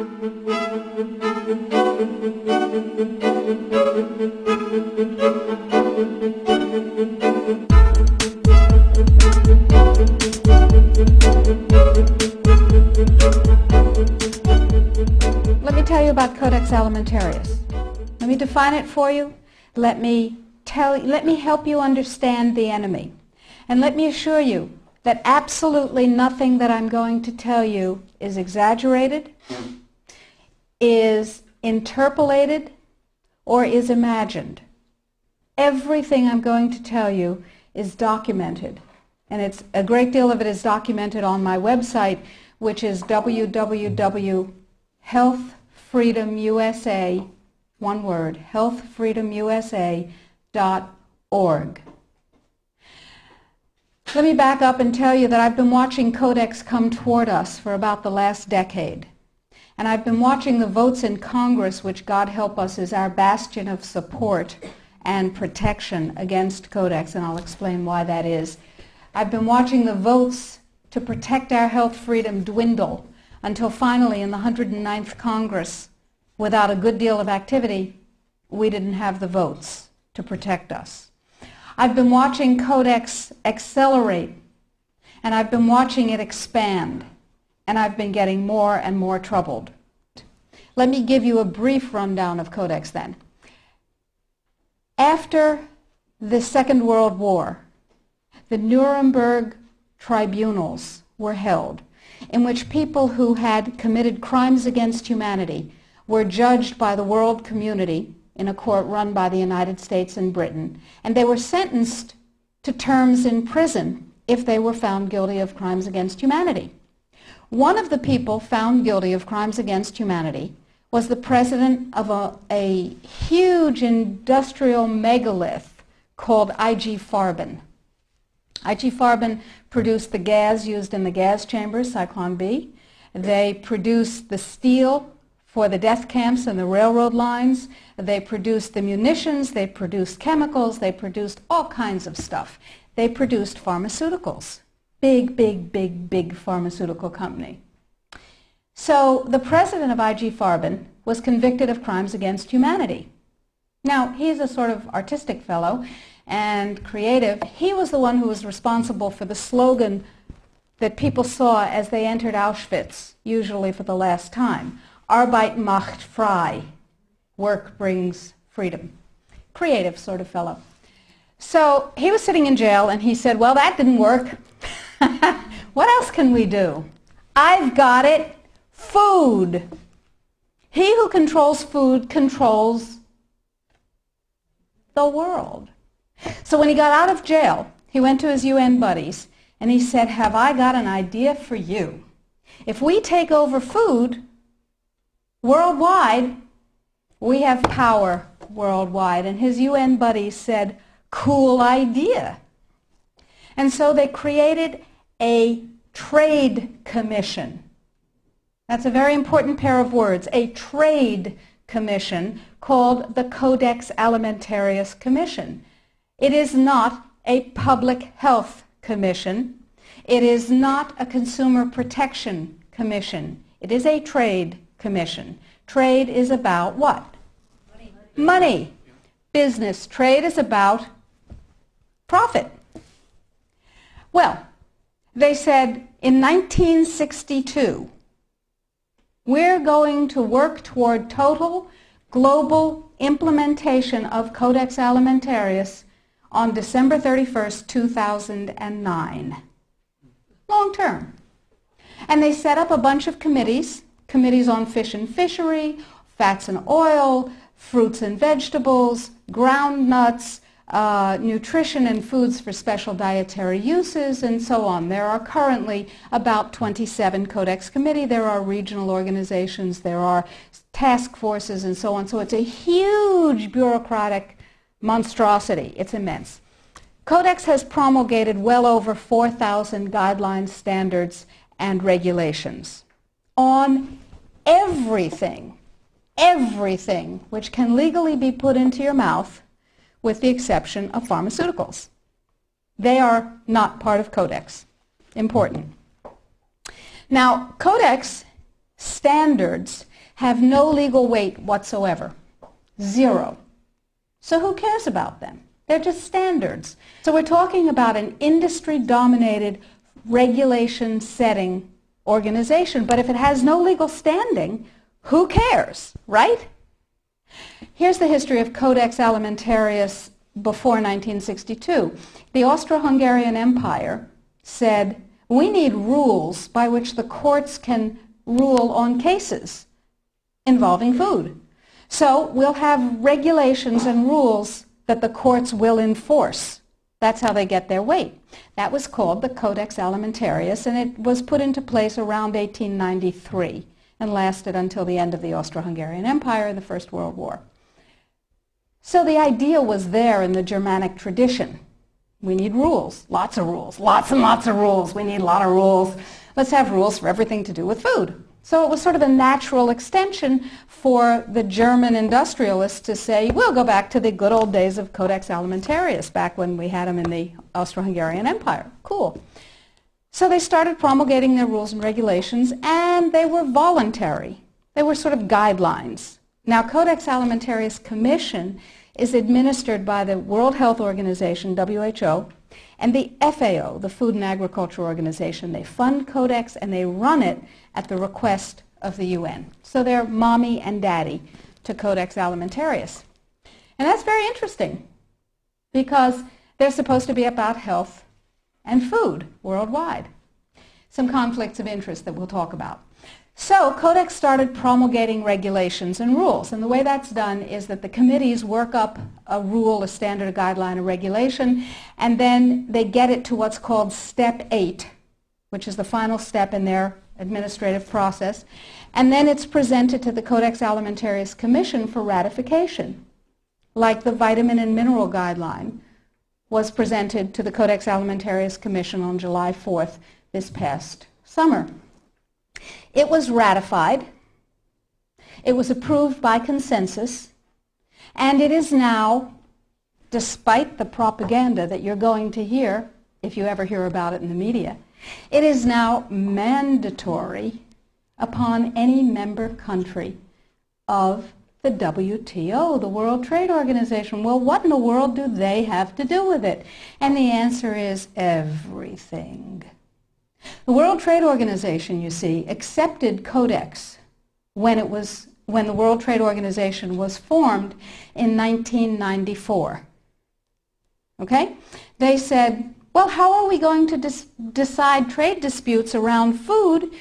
Let me tell you about Codex Alimentarius. Let me define it for you. Let me help you understand the enemy. And let me assure you that absolutely nothing that I'm going to tell you is exaggerated, is interpolated, or is imagined. Everything I'm going to tell you is documented. And a great deal of it is documented on my website, which is www.healthfreedomusa, one word, healthfreedomusa.org. Let me back up and tell you that I've been watching Codex come toward us for about the last decade. And I've been watching the votes in Congress, which, God help us, is our bastion of support and protection against Codex, and I'll explain why that is. I've been watching the votes to protect our health freedom dwindle until finally in the 109th Congress, without a good deal of activity, we didn't have the votes to protect us. I've been watching Codex accelerate, and I've been watching it expand, and I've been getting more and more troubled. Let me give you a brief rundown of Codex then. After the Second World War, the Nuremberg tribunals were held, in which people who had committed crimes against humanity were judged by the world community in a court run by the United States and Britain, and they were sentenced to terms in prison if they were found guilty of crimes against humanity. One of the people found guilty of crimes against humanity was the president of a huge industrial megalith called IG Farben. IG Farben produced the gas used in the gas chambers, Cyclone B. They produced the steel for the death camps and the railroad lines. They produced the munitions, they produced chemicals, they produced all kinds of stuff. They produced pharmaceuticals. Big, big, big, big pharmaceutical company. So the president of IG Farben was convicted of crimes against humanity. Now, he's a sort of artistic fellow and creative. He was the one who was responsible for the slogan that people saw as they entered Auschwitz, usually for the last time. Arbeit macht frei. Work brings freedom. Creative sort of fellow. So he was sitting in jail and he said, well, that didn't work. What else can we do? I've got it. Food. He who controls food controls the world. So when he got out of jail, he went to his UN buddies and he said, have I got an idea for you? If we take over food worldwide, we have power worldwide. And his UN buddies said, cool idea. And so they created a trade commission. That's a very important pair of words, a trade commission called the Codex Alimentarius Commission. It is not a public health commission. It is not a consumer protection commission. It is a trade commission. Trade is about what? Money. Business. Trade is about profit. Well, they said in 1962, we're going to work toward total global implementation of Codex Alimentarius on December 31st, 2009. Long term. And they set up a bunch of committees, committees on fish and fishery, fats and oil, fruits and vegetables, ground nuts, nutrition and foods for special dietary uses, and so on. There are currently about 27 Codex committee. There are regional organizations. There are task forces and so on. So it's a huge bureaucratic monstrosity. It's immense. Codex has promulgated well over 4,000 guidelines, standards, and regulations on everything, everything which can legally be put into your mouth, with the exception of pharmaceuticals. They are not part of Codex. Important. Now, Codex standards have no legal weight whatsoever. Zero. So who cares about them? They're just standards. So we're talking about an industry-dominated, regulation-setting organization, but if it has no legal standing, who cares, right? Here's the history of Codex Alimentarius before 1962. The Austro-Hungarian Empire said, we need rules by which the courts can rule on cases involving food. So we'll have regulations and rules that the courts will enforce. That's how they get their weight. That was called the Codex Alimentarius, and it was put into place around 1893 and lasted until the end of the Austro-Hungarian Empire in the First World War. So the idea was there in the Germanic tradition. We need rules, lots of rules, lots and lots of rules. We need a lot of rules. Let's have rules for everything to do with food. So it was sort of a natural extension for the German industrialists to say, we'll go back to the good old days of Codex Alimentarius, back when we had them in the Austro-Hungarian Empire. Cool. So they started promulgating their rules and regulations, and they were voluntary. They were sort of guidelines. Now, Codex Alimentarius Commission is administered by the World Health Organization, WHO, and the FAO, the Food and Agriculture Organization. They fund Codex and they run it at the request of the UN. So they're mommy and daddy to Codex Alimentarius. And that's very interesting because they're supposed to be about health and food worldwide. Some conflicts of interest that we'll talk about. So Codex started promulgating regulations and rules, and the way that's done is that the committees work up a rule, a standard, a guideline, a regulation, and then they get it to what's called Step 8, which is the final step in their administrative process, and then it's presented to the Codex Alimentarius Commission for ratification, like the vitamin and mineral guideline was presented to the Codex Alimentarius Commission on July 4th this past summer. It was ratified, it was approved by consensus, and it is now, despite the propaganda that you're going to hear, if you ever hear about it in the media, it is now mandatory upon any member country of the WTO, the World Trade Organization. Well, what in the world do they have to do with it? And the answer is everything. The World Trade Organization, you see, accepted Codex when the World Trade Organization was formed in 1994. Okay? They said, well, how are we going to decide trade disputes around food